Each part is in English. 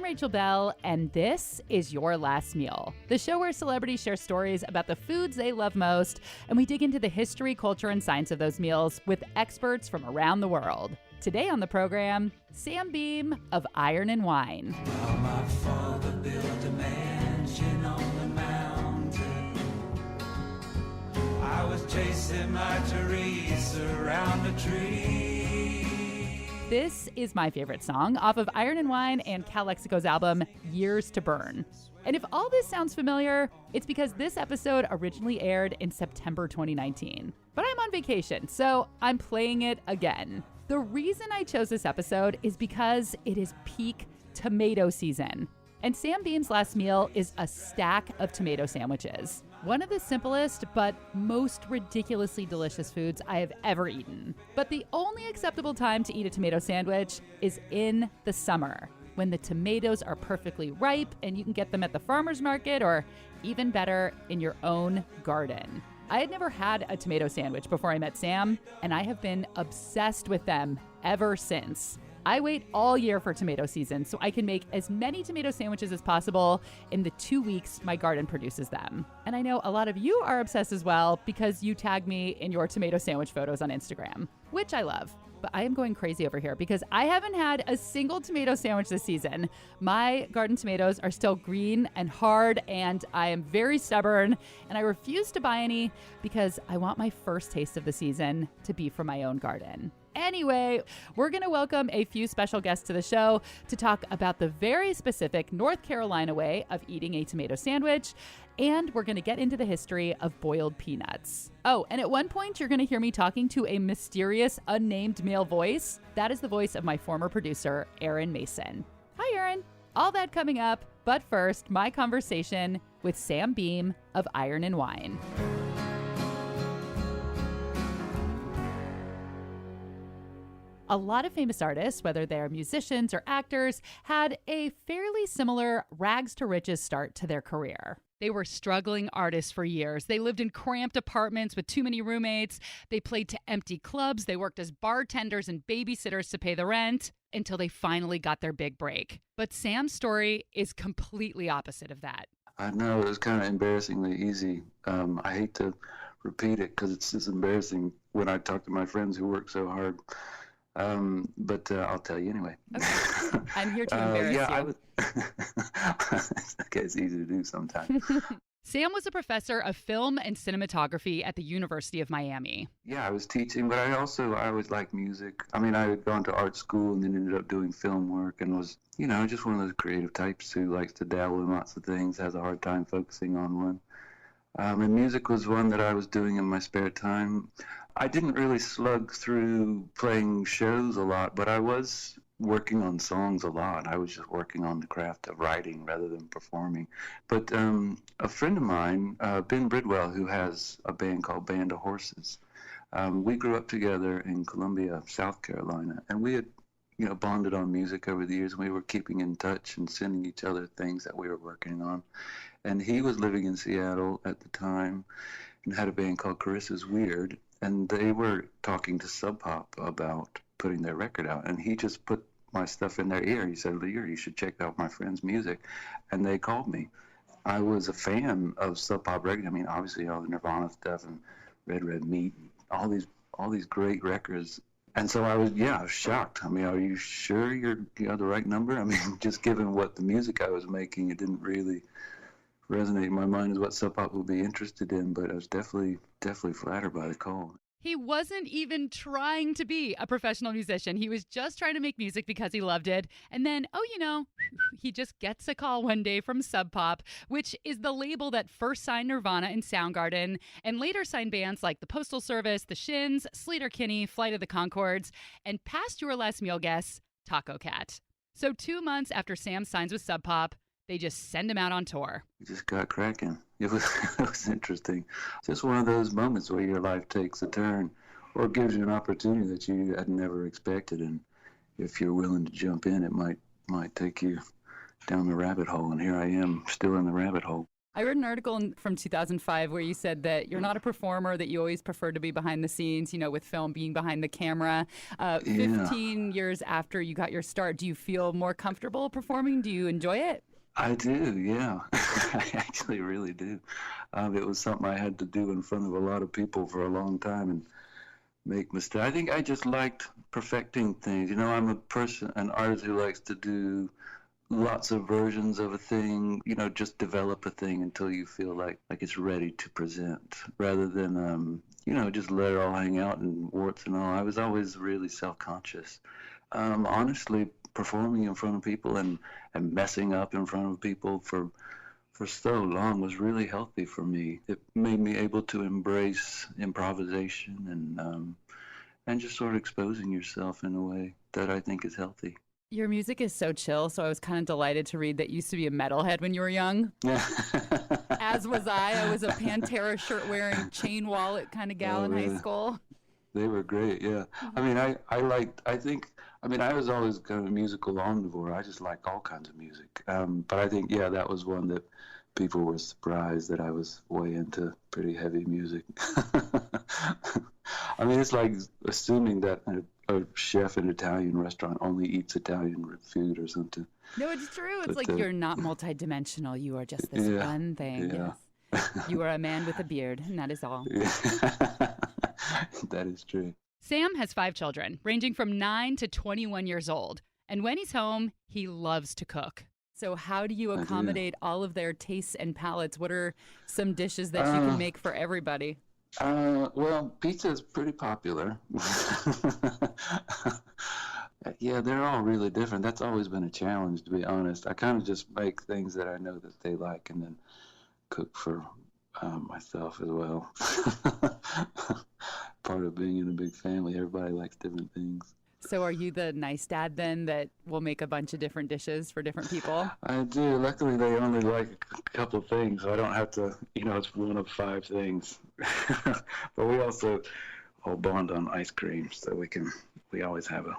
Rachel Bell, and this is Your Last Meal, the show where celebrities share stories about the foods they love most, and we dig into the history, culture, and science of those meals with experts from around the world. Today on the program, Sam Beam of Iron and Wine. While my father built a mansion on the mountain, I was chasing my Teresa around a tree. This is my favorite song off of Iron and Wine and Calexico's album, Years to Burn. And if all this sounds familiar, it's because this episode originally aired in September 2019. But I'm on vacation, so I'm playing it again. The reason I chose this episode is because it is peak tomato season. And Sam Beam's last meal is a stack of tomato sandwiches. One of the simplest but most ridiculously delicious foods I have ever eaten. But the only acceptable time to eat a tomato sandwich is in the summer, when the tomatoes are perfectly ripe and you can get them at the farmer's market or even better, in your own garden. I had never had a tomato sandwich before I met Sam, and I have been obsessed with them ever since. I wait all year for tomato season so I can make as many tomato sandwiches as possible in the 2 weeks my garden produces them. And I know a lot of you are obsessed as well because you tag me in your tomato sandwich photos on Instagram, which I love. But I am going crazy over here because I haven't had a single tomato sandwich this season. My garden tomatoes are still green and hard, and I am very stubborn, and I refuse to buy any because I want my first taste of the season to be from my own garden. Anyway, we're going to welcome a few special guests to the show to talk about the very specific North Carolina way of eating a tomato sandwich, and we're going to get into the history of boiled peanuts. Oh, and at one point, you're going to hear me talking to a mysterious, unnamed male voice. That is the voice of my former producer, Aaron Mason. Hi, Aaron. All that coming up, but first, my conversation with Sam Beam of Iron and Wine. A lot of famous artists, whether they're musicians or actors, had a fairly similar rags to riches start to their career. They were struggling artists for years. They lived in cramped apartments with too many roommates. They played to empty clubs. They worked as bartenders and babysitters to pay the rent until they finally got their big break. But Sam's story is completely opposite of that. I know it was kind of embarrassingly easy. I hate to repeat it because it's just embarrassing when I talk to my friends who work so hard. But I'll tell you anyway. Okay. I'm here to embarrass you. Okay, it's easy to do sometimes. Sam was a professor of film and cinematography at the University of Miami. Yeah, I was teaching, but I always liked music. I mean, I had gone to art school and then ended up doing film work and was, just one of those creative types who likes to dabble in lots of things, has a hard time focusing on one. And music was one that I was doing in my spare time. I didn't really slug through playing shows a lot, but I was working on songs a lot. I was just working on the craft of writing rather than performing. But a friend of mine, Ben Bridwell, who has a band called Band of Horses, we grew up together in Columbia, South Carolina, and we had bonded on music over the years. We were keeping in touch and sending each other things that we were working on. And he was living in Seattle at the time and had a band called Carissa's Weird. And they were talking to Sub Pop about putting their record out. And he just put my stuff in their ear. He said, Lear, you should check out my friend's music. And they called me. I was a fan of Sub Pop records. I mean, obviously all the Nirvana stuff and Red Red Meat, all these great records. And so I was shocked. I mean, are you sure you have the right number? I mean, just given what the music I was making, it didn't really resonate in my mind as what Sub Pop would be interested in, but I was definitely flattered by the call. He wasn't even trying to be a professional musician. He was just trying to make music because he loved it. And then, he just gets a call one day from Sub Pop, which is the label that first signed Nirvana and Soundgarden, and later signed bands like the Postal Service, the Shins, Sleater-Kinney, Flight of the Conchords, and past Your Last Meal guest, Taco Cat. So 2 months after Sam signs with Sub Pop, they just send him out on tour. We just got cracking. It was interesting. Just one of those moments where your life takes a turn or gives you an opportunity that you had never expected. And if you're willing to jump in, it might take you down the rabbit hole. And here I am, still in the rabbit hole. I read an article from 2005 where you said that you're not a performer, that you always prefer to be behind the scenes, with film being behind the camera. 15 years after you got your start, do you feel more comfortable performing? Do you enjoy it? I do, yeah. I actually really do. It was something I had to do in front of a lot of people for a long time and make mistakes. I think I just liked perfecting things. I'm an artist who likes to do lots of versions of a thing, just develop a thing until you feel like it's ready to present, rather than, just let it all hang out and warts and all. I was always really self-conscious. Honestly, performing in front of people and messing up in front of people for so long was really healthy for me. It made me able to embrace improvisation and just sort of exposing yourself in a way that I think is healthy. Your music is so chill, so I was kind of delighted to read that you used to be a metalhead when you were young. Yeah. As was I. I was a Pantera shirt-wearing, chain wallet kind of gal in high school. They were great, yeah. I mean, I was always kind of a musical omnivore. I just like all kinds of music. But I think, yeah, that was one that people were surprised that I was way into pretty heavy music. I mean, it's like assuming that a chef in an Italian restaurant only eats Italian food or something. No, it's true. It's like you're not multidimensional. You are just this one thing. Yeah. Yes. You are a man with a beard, and that is all. Yeah. That is true. Sam has 5 children, ranging from 9 to 21 years old. And when he's home, he loves to cook. So how do you accommodate all of their tastes and palates? What are some dishes that you can make for everybody? Well, pizza is pretty popular. Yeah, they're all really different. That's always been a challenge, to be honest. I kind of just make things that I know that they like and then cook for myself as well. Part of being in a big family, everybody likes different things. So are you the nice dad then that will make a bunch of different dishes for different people? I do. Luckily, they only like a couple of things, so I don't have to, it's one of 5 things. But we also all bond on ice cream, so we always have a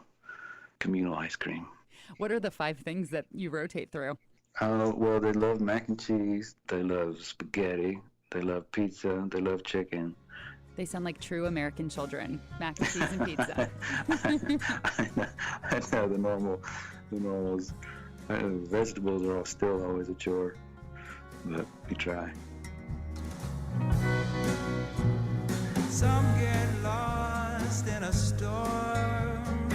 communal ice cream. What are the 5 things that you rotate through? Well, they love mac and cheese, they love spaghetti, they love pizza, they love chicken. They sound like true American children. Mac and cheese and pizza. I know the normals. Vegetables are still always a chore, but we try. Some get lost in a storm,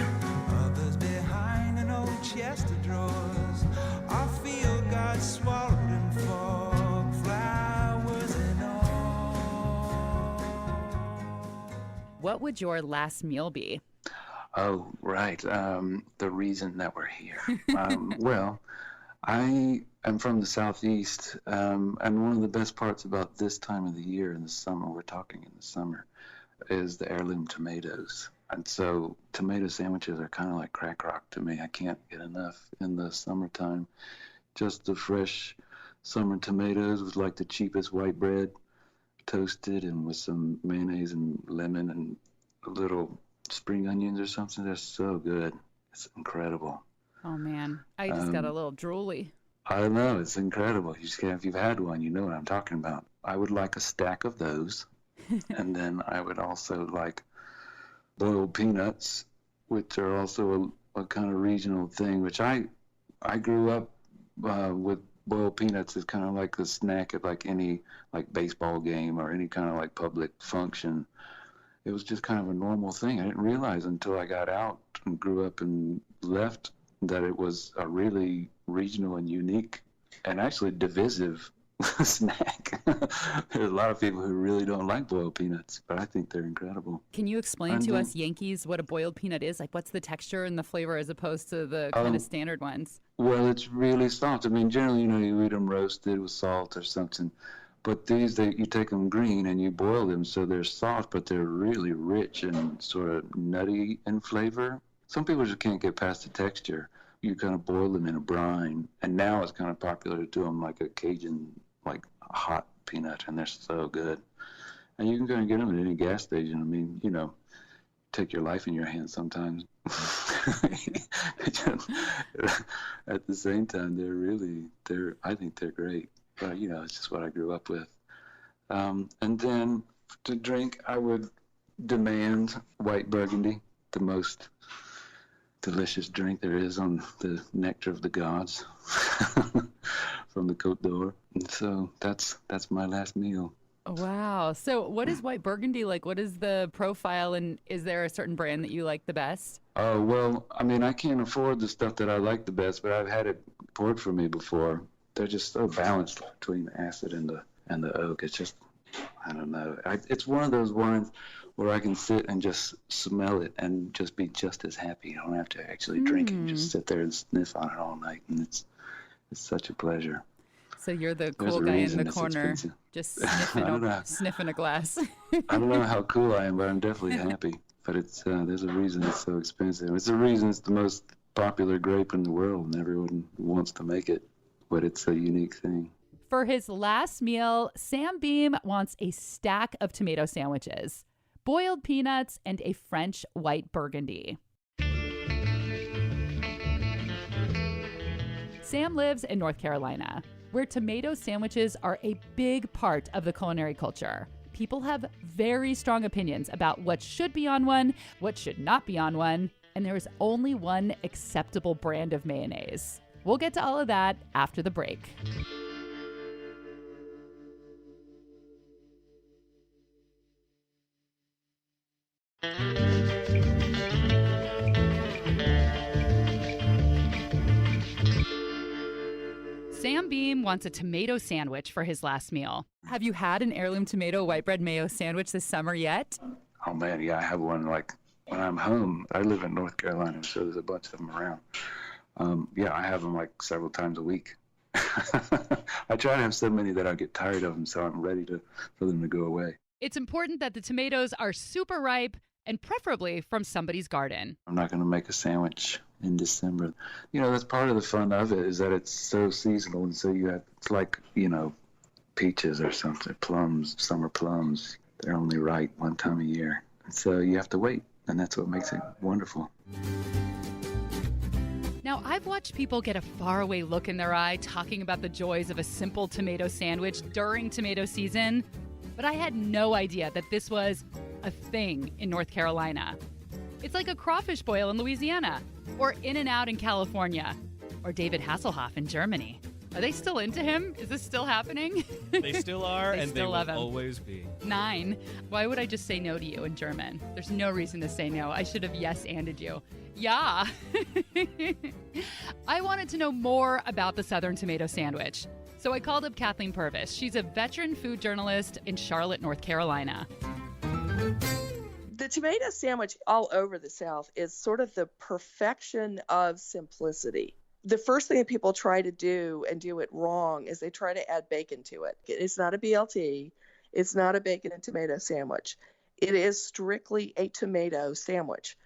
others behind an old chest of drawers. I feel God swallowed in fog, flowers and all. What would your last meal be? Oh, right. The reason that we're here. Well, I am from the Southeast, and one of the best parts about this time of the year in the summer, we're talking in the summer, is the heirloom tomatoes. And so tomato sandwiches are kind of like crack rock to me. I can't get enough in the summertime. Just the fresh summer tomatoes with like the cheapest white bread, toasted and with some mayonnaise and lemon and a little spring onions or something. They're so good. It's incredible. Oh, man. I just got a little drooly. I know. It's incredible. If you've had one, you know what I'm talking about. I would like a stack of those. And then I would also like boiled peanuts, which are also a kind of regional thing, which I grew up with. Boiled peanuts is kind of like a snack at like any like baseball game or any kind of like public function. It was just kind of a normal thing. I didn't realize until I got out and grew up and left that it was a really regional and unique and actually divisive snack. There's a lot of people who really don't like boiled peanuts, but I think they're incredible. Can you explain to us Yankees what a boiled peanut is? Like, what's the texture and the flavor as opposed to the kind of standard ones? Well, it's really soft. I mean, generally, you eat them roasted with salt or something. But these, you take them green and you boil them so they're soft, but they're really rich and sort of nutty in flavor. Some people just can't get past the texture. You kind of boil them in a brine, and now it's kind of popular to do them like a Cajun, like a hot peanut, and they're so good. And you can go and get them at any gas station. I mean, take your life in your hands sometimes. At the same time, I think they're great. but it's just what I grew up with. And then to drink, I would demand white Burgundy, the most delicious drink there is on the nectar of the gods from the Côte d'Or. And so that's my last meal. Wow. So what is white Burgundy like? What is the profile, and is there a certain brand that you like the best? Oh, well, I mean, I can't afford the stuff that I like the best, but I've had it poured for me before. They're just so balanced between the acid and the oak. It's just, I don't know. It's one of those wines where I can sit and just smell it and just be just as happy. I don't have to actually drink it. Just sit there and sniff on it all night, and it's such a pleasure. So you're the There's cool a guy in reason the it's corner, expensive. just I don't know. sniffing a glass. I don't know how cool I am, but I'm definitely happy. But it's there's a reason it's so expensive. It's a reason it's the most popular grape in the world, and everyone wants to make it. But it's a unique thing. For his last meal, Sam Beam wants a stack of tomato sandwiches, boiled peanuts, and a French white Burgundy. Sam lives in North Carolina, where tomato sandwiches are a big part of the culinary culture. People have very strong opinions about what should be on one, what should not be on one, and there is only one acceptable brand of mayonnaise. We'll get to all of that after the break. Sam Beam wants a tomato sandwich for his last meal. Have you had an heirloom tomato white bread mayo sandwich this summer yet? Oh man, yeah, I have one like when I'm home. I live in North Carolina, so there's a bunch of them around. Yeah, I have them like several times a week. I try to have so many that I get tired of them, so I'm ready for them to go away. It's important that the tomatoes are super ripe and preferably from somebody's garden. I'm not going to make a sandwich in December. That's part of the fun of it, is that it's so seasonal, and so it's like, peaches or something, plums, summer plums. They're only ripe one time a year. And so you have to wait, and that's what makes it wonderful. Now, I've watched people get a faraway look in their eye talking about the joys of a simple tomato sandwich during tomato season, but I had no idea that this was a thing in North Carolina. It's like a crawfish boil in Louisiana, or In-N-Out in California, or David Hasselhoff in Germany. Are they still into him? Is this still happening? They still are, They and still they love will him. always be. 9. Why would I just say no to you in German? There's no reason to say no. I should have yes-anded you. Yeah. I wanted to know more about the Southern tomato sandwich. So I called up Kathleen Purvis. She's a veteran food journalist in Charlotte, North Carolina. The tomato sandwich all over the South is sort of the perfection of simplicity. The first thing that people try to do and do it wrong is they try to add bacon to it. It's not a BLT. It's not a bacon and tomato sandwich. It is strictly a tomato sandwich.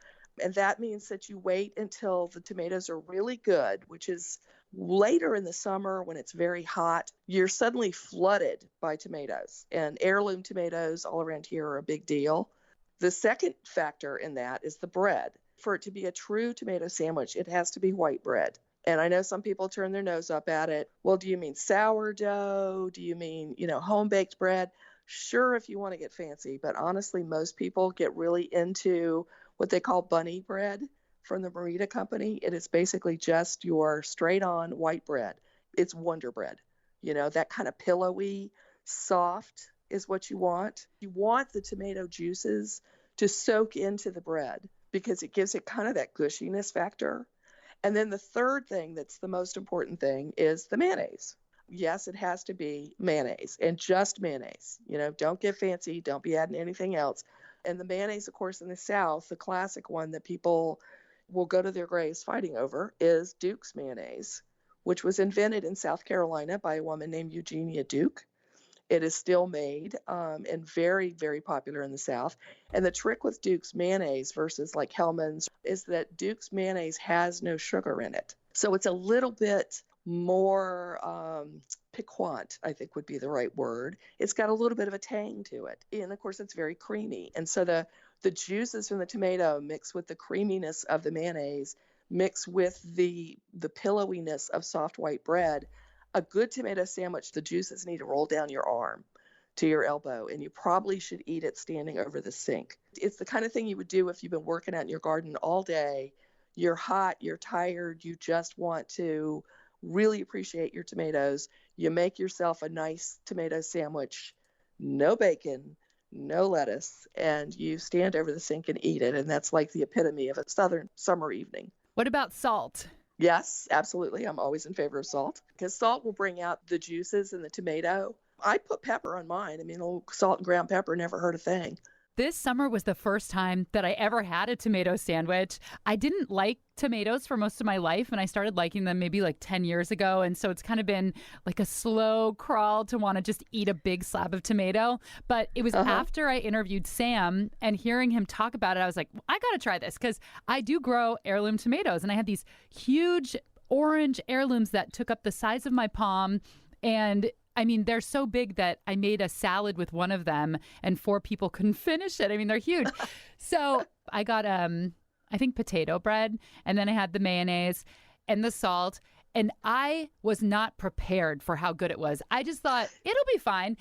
And that means that you wait until the tomatoes are really good, which is later in the summer when it's very hot. You're suddenly flooded by tomatoes. And heirloom tomatoes all around here are a big deal. The second factor in that is the bread. For it to be a true tomato sandwich, it has to be white bread. And I know some people turn their nose up at it. Well, do you mean sourdough? Do you mean, home-baked bread? Sure, if you want to get fancy. But honestly, most people get really into what they call bunny bread from the Merita Company. It is basically just your straight-on white bread. It's Wonder Bread. That kind of pillowy, soft is what you want. You want the tomato juices to soak into the bread because it gives it kind of that gushiness factor. And then the third thing that's the most important thing is the mayonnaise. Yes, it has to be mayonnaise and just mayonnaise. Don't get fancy. Don't be adding anything else. And the mayonnaise, of course, in the South, the classic one that people will go to their graves fighting over is Duke's mayonnaise, which was invented in South Carolina by a woman named Eugenia Duke. It is still made and very, very popular in the South. And the trick with Duke's mayonnaise versus like Hellmann's is that Duke's mayonnaise has no sugar in it. So it's a little bit more piquant, I think would be the right word. It's got a little bit of a tang to it. And of course, it's very creamy. And so the juices from the tomato mix with the creaminess of the mayonnaise, mix with the pillowiness of soft white bread, A good tomato sandwich, the juices need to roll down your arm to your elbow, and you probably should eat it standing over the sink. It's the kind of thing you would do if you've been working out in your garden all day. You're hot, you're tired, you just want to really appreciate your tomatoes. You make yourself a nice tomato sandwich, no bacon, no lettuce, and you stand over the sink and eat it. And that's like the epitome of a southern summer evening. What about salt? Yes, absolutely. I'm always in favor of salt because salt will bring out the juices in the tomato. I put pepper on mine. I mean, salt and ground pepper, never hurt a thing. This summer was the first time that I ever had a tomato sandwich. I didn't like tomatoes for most of my life, and I started liking them maybe like 10 years ago. And so it's kind of been like a slow crawl to want to just eat a big slab of tomato. But it was after I interviewed Sam and hearing him talk about it, I was like, I got to try this because I do grow heirloom tomatoes. And I had these huge orange heirlooms that took up the size of my palm. And I mean, they're so big that I made a salad with one of them and 4 people couldn't finish it. I mean, they're huge. So I got, I think, potato bread, and then I had the mayonnaise and the salt. And I was not prepared for how good it was. I just thought, it'll be fine.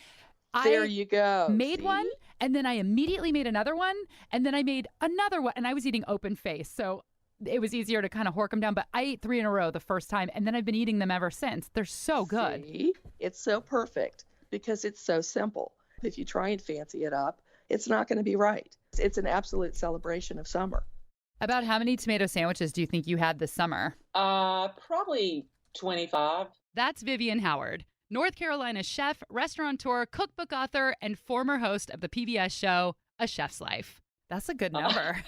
There you go. Made one, and then I immediately made another one, and then I made another one, and I was eating open face. So it was easier to kind of hork them down, but I ate 3 in a row the first time, and then I've been eating them ever since. They're so good. See? It's so perfect because it's so simple. If you try and fancy it up, it's not going to be right. It's an absolute celebration of summer. About how many tomato sandwiches do you think you had this summer? Probably 25. That's Vivian Howard, North Carolina chef, restaurateur, cookbook author, and former host of the PBS show A Chef's Life. That's a good number.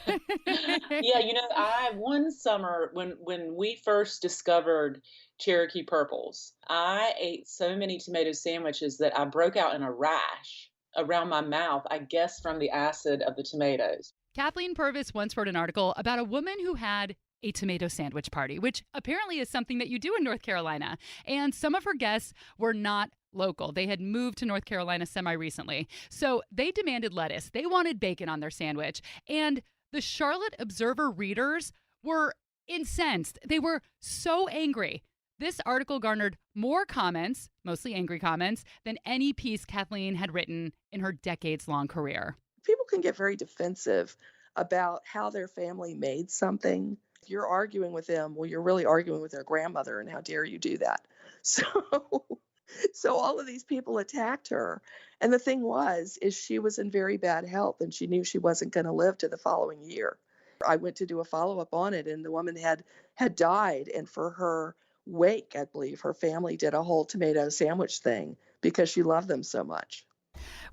Yeah, one summer when we first discovered Cherokee Purples, I ate so many tomato sandwiches that I broke out in a rash around my mouth, I guess from the acid of the tomatoes. Kathleen Purvis once wrote an article about a woman who had a tomato sandwich party, which apparently is something that you do in North Carolina. And some of her guests were not local. They had moved to North Carolina semi-recently. So they demanded lettuce. They wanted bacon on their sandwich. And the Charlotte Observer readers were incensed. They were so angry. This article garnered more comments, mostly angry comments, than any piece Kathleen had written in her decades-long career. People can get very defensive about how their family made something. If you're arguing with them, well, you're really arguing with their grandmother, and how dare you do that? So all of these people attacked her. And the thing is she was in very bad health, and she knew she wasn't going to live to the following year. I went to do a follow-up on it, and the woman had died. And for her wake, I believe, her family did a whole tomato sandwich thing because she loved them so much.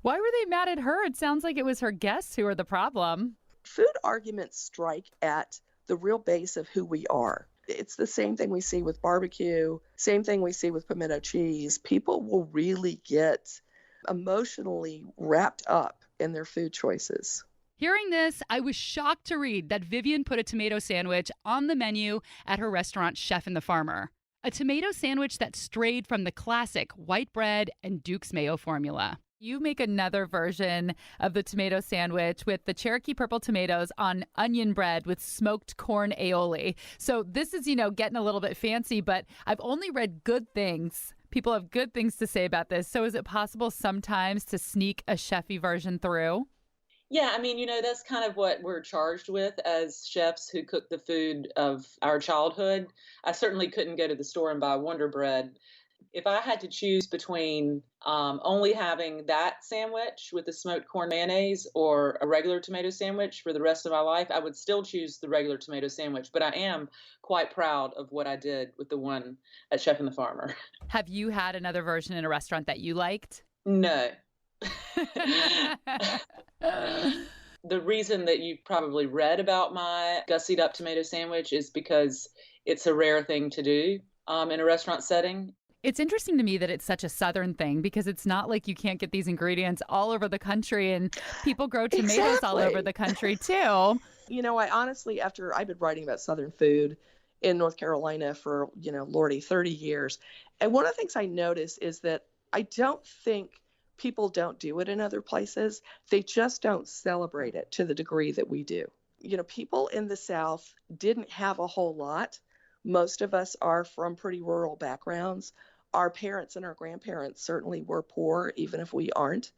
Why were they mad at her? It sounds like it was her guests who were the problem. Food arguments strike at the real base of who we are. It's the same thing we see with barbecue, same thing we see with pimento cheese. People will really get emotionally wrapped up in their food choices. Hearing this, I was shocked to read that Vivian put a tomato sandwich on the menu at her restaurant, Chef and the Farmer. A tomato sandwich that strayed from the classic white bread and Duke's mayo formula. You make another version of the tomato sandwich with the Cherokee purple tomatoes on onion bread with smoked corn aioli. So this is, getting a little bit fancy, but I've only read good things. People have good things to say about this. So is it possible sometimes to sneak a chefy version through? Yeah, I mean, that's kind of what we're charged with as chefs who cook the food of our childhood. I certainly couldn't go to the store and buy Wonder Bread. If I had to choose between only having that sandwich with the smoked corn mayonnaise or a regular tomato sandwich for the rest of my life, I would still choose the regular tomato sandwich. But I am quite proud of what I did with the one at Chef and the Farmer. Have you had another version in a restaurant that you liked? No. The reason that you probably read about my gussied up tomato sandwich is because it's a rare thing to do in a restaurant setting. It's interesting to me that it's such a Southern thing because it's not like you can't get these ingredients all over the country, and people grow tomatoes all over the country too. I honestly, after I've been writing about Southern food in North Carolina for, Lordy, 30 years. And one of the things I notice is that I don't think people don't do it in other places. They just don't celebrate it to the degree that we do. People in the South didn't have a whole lot. Most of us are from pretty rural backgrounds. Our parents and our grandparents certainly were poor, even if we aren't.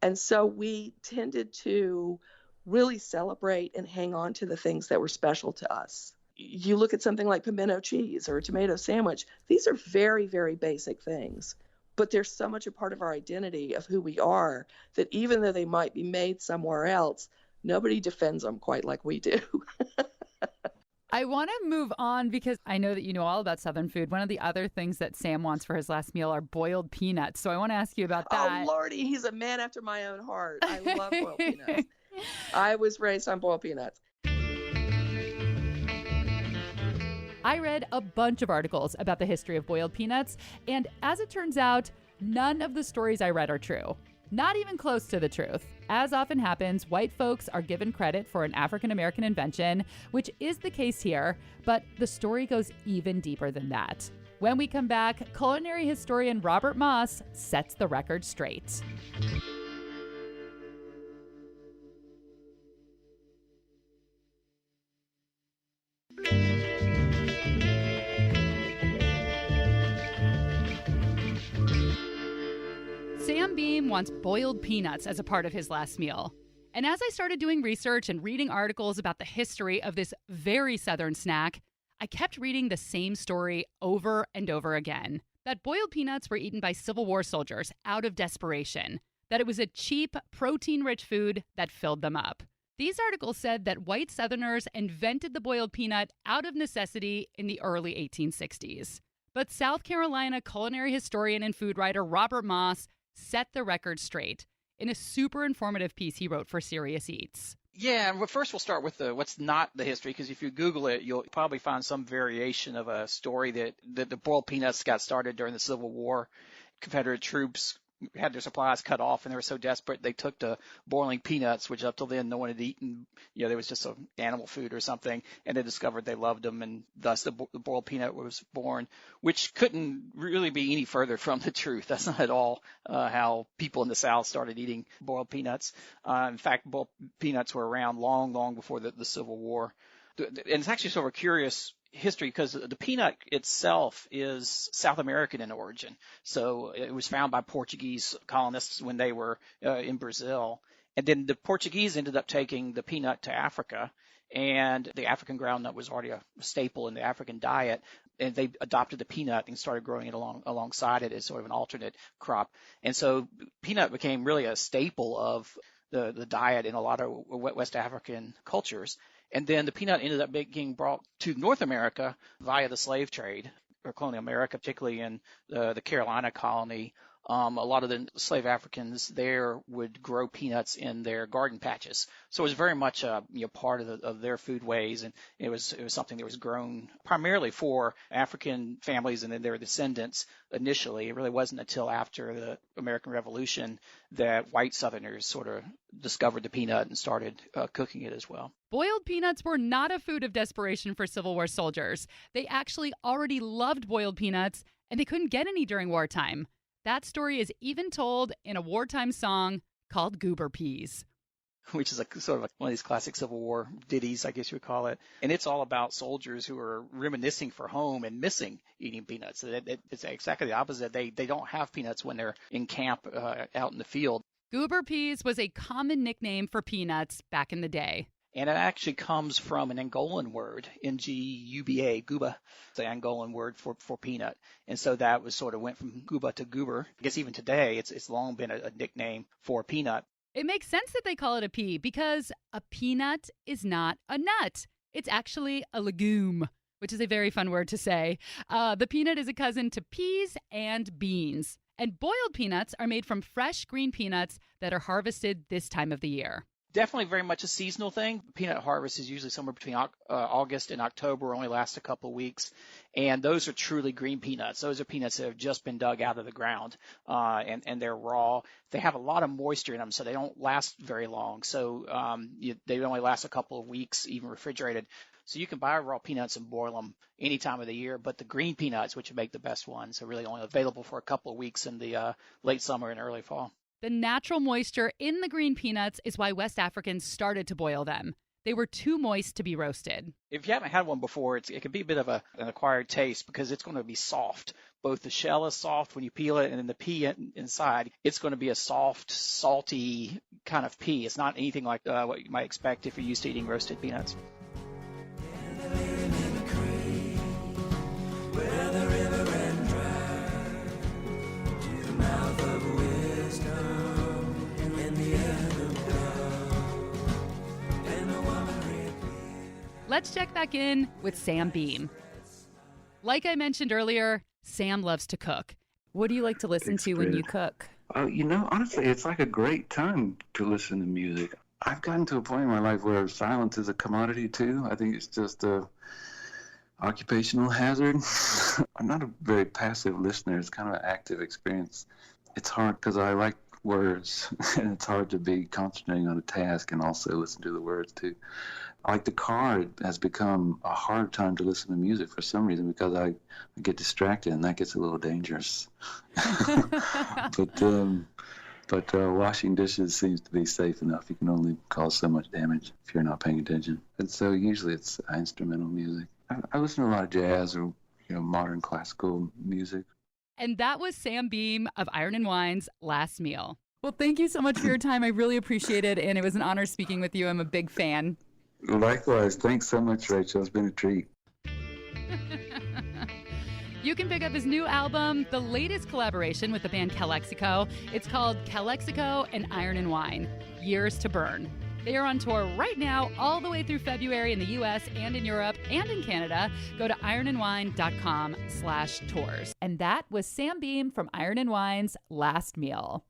And so we tended to really celebrate and hang on to the things that were special to us. You look at something like pimento cheese or a tomato sandwich, these are very, very basic things. But they're so much a part of our identity of who we are that even though they might be made somewhere else, nobody defends them quite like we do. I want to move on because I know that you know all about Southern food. One of the other things that Sam wants for his last meal are boiled peanuts. So I want to ask you about that. Oh, Lordy, he's a man after my own heart. I love boiled peanuts. I was raised on boiled peanuts. I read a bunch of articles about the history of boiled peanuts, and as it turns out, none of the stories I read are true. Not even close to the truth. As often happens, white folks are given credit for an African-American invention, which is the case here, but the story goes even deeper than that. When we come back, culinary historian Robert Moss sets the record straight. Sam Beam wants boiled peanuts as a part of his last meal. And as I started doing research and reading articles about the history of this very Southern snack, I kept reading the same story over and over again. That boiled peanuts were eaten by Civil War soldiers out of desperation. That it was a cheap, protein-rich food that filled them up. These articles said that white Southerners invented the boiled peanut out of necessity in the early 1860s. But South Carolina culinary historian and food writer Robert Moss set the record straight in a super informative piece he wrote for Serious Eats. Yeah, well, first we'll start with what's not the history, because if you Google it, you'll probably find some variation of a story that the boiled peanuts got started during the Civil War. Confederate troops had their supplies cut off, and they were so desperate they took to boiling peanuts, which up till then no one had eaten. You know, there was just some animal food or something, and they discovered they loved them, and thus the boiled peanut was born, which couldn't really be any further from the truth. That's not at all how people in the South started eating boiled peanuts. In fact, boiled peanuts were around long before the Civil War. And it's actually sort of a curious history because the peanut itself is South American in origin. So it was found by Portuguese colonists when they were in Brazil. And then the Portuguese ended up taking the peanut to Africa, and the African groundnut was already a staple in the African diet. And they adopted the peanut and started growing it alongside it as sort of an alternate crop. And so peanut became really a staple of the diet in a lot of West African cultures. And then the peanut ended up being brought to North America via the slave trade, or colonial America, particularly in the Carolina colony. A lot of the slave Africans there would grow peanuts in their garden patches. So it was very much part of their food ways, and it was something that was grown primarily for African families and then their descendants initially. It really wasn't until after the American Revolution that white Southerners sort of discovered the peanut and started cooking it as well. Boiled peanuts were not a food of desperation for Civil War soldiers. They actually already loved boiled peanuts, and they couldn't get any during wartime. That story is even told in a wartime song called Goober Peas. Which is sort of one of these classic Civil War ditties, I guess you would call it. And it's all about soldiers who are reminiscing for home and missing eating peanuts. It's exactly the opposite. They don't have peanuts when they're in camp out in the field. Goober peas was a common nickname for peanuts back in the day. And it actually comes from an Angolan word, N-G-U-B-A, guba. It's the Angolan word for peanut. And so that was sort of went from guba to goober. I guess even today, it's long been a nickname for peanut. It makes sense that they call it a pea because a peanut is not a nut. It's actually a legume, which is a very fun word to say. The peanut is a cousin to peas and beans. And boiled peanuts are made from fresh green peanuts that are harvested this time of the year. Definitely very much a seasonal thing. Peanut harvest is usually somewhere between August and October, only lasts a couple of weeks. And those are truly green peanuts. Those are peanuts that have just been dug out of the ground, and they're raw. They have a lot of moisture in them, so they don't last very long. So they only last a couple of weeks, even refrigerated. So you can buy raw peanuts and boil them any time of the year, but the green peanuts, which make the best ones, are really only available for a couple of weeks in the late summer and early fall. The natural moisture in the green peanuts is why West Africans started to boil them. They were too moist to be roasted. If you haven't had one before, it can be a bit of an acquired taste because it's going to be soft. both the shell is soft when you peel it and then the pea inside, it's going to be a soft, salty kind of pea. It's not anything like what you might expect if you're used to eating roasted peanuts. Let's check back in with Sam Beam. Like I mentioned earlier, Sam loves to cook. What do you like to listen to when you cook? Honestly, it's like a great time to listen to music. I've gotten to a point in my life where silence is a commodity too. I think it's just a occupational hazard. I'm not a very passive listener. It's kind of an active experience. It's hard because I like words, and it's hard to be concentrating on a task and also listen to the words too. Like the car, it has become a hard time to listen to music for some reason because I get distracted, and that gets a little dangerous. But washing dishes seems to be safe enough. You can only cause so much damage if you're not paying attention. And so usually it's instrumental music. I listen to a lot of jazz or modern classical music. And that was Sam Beam of Iron and Wine's Last Meal. Well, thank you so much for your time. I really appreciate it, and it was an honor speaking with you. I'm a big fan. Likewise. Thanks so much, Rachel. It's been a treat. You can pick up his new album, the latest collaboration with the band Calexico. It's called Calexico and Iron and Wine, Years to Burn. They are on tour right now all the way through February in the U.S. and in Europe and in Canada. Go to ironandwine.com/tours. And that was Sam Beam from Iron and Wine's Last Meal.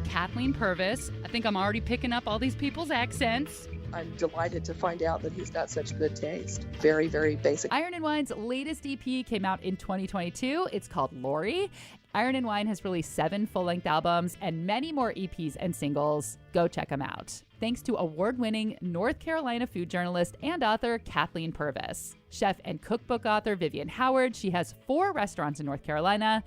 Kathleen Purvis. I think I'm already picking up all these people's accents. I'm delighted to find out that he's got such good taste. Very, very basic. Iron and Wine's latest EP came out in 2022. It's called Lori. Iron and Wine has released 7 full-length albums and many more EPs and singles. Go check them out. Thanks to award-winning North Carolina food journalist and author Kathleen Purvis. Chef and cookbook author Vivian Howard. She has 4 restaurants in North Carolina.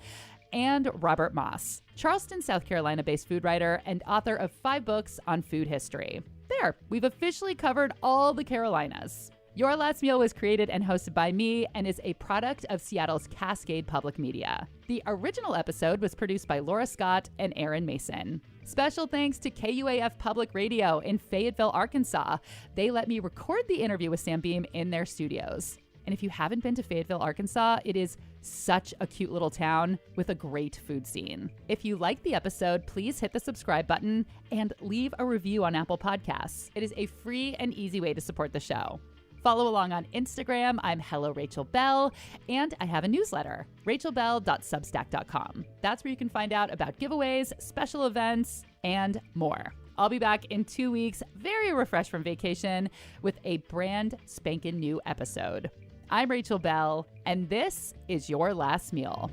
And Robert Moss, Charleston, South Carolina-based food writer and author of 5 books on food history. There, we've officially covered all the Carolinas. Your Last Meal was created and hosted by me and is a product of Seattle's Cascade Public Media. The original episode was produced by Laura Scott and Aaron Mason. Special thanks to KUAF Public Radio in Fayetteville, Arkansas. They let me record the interview with Sam Beam in their studios. And if you haven't been to Fayetteville, Arkansas, it is such a cute little town with a great food scene. If you liked the episode, please hit the subscribe button and leave a review on Apple Podcasts. It is a free and easy way to support the show. Follow along on Instagram. I'm Hello Rachel Bell, and I have a newsletter, rachelbell.substack.com. That's where you can find out about giveaways, special events, and more. I'll be back in 2 weeks, very refreshed from vacation, with a brand spanking new episode. I'm Rachel Bell, and this is Your Last Meal.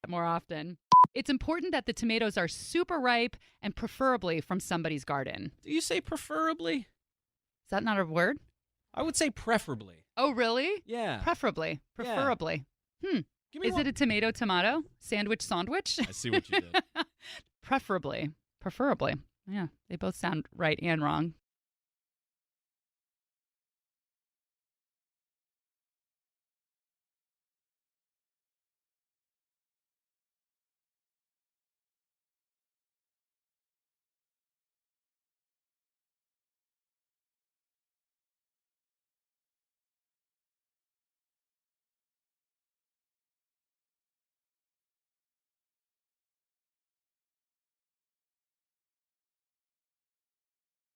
More often. It's important that the tomatoes are super ripe and preferably from somebody's garden. Do you say preferably? Is that not a word? I would say preferably. Oh, really? Yeah. Preferably. Preferably. Give me Is one. it a tomato? Sandwich? I see what you did. Preferably. Preferably. Yeah, they both sound right and wrong.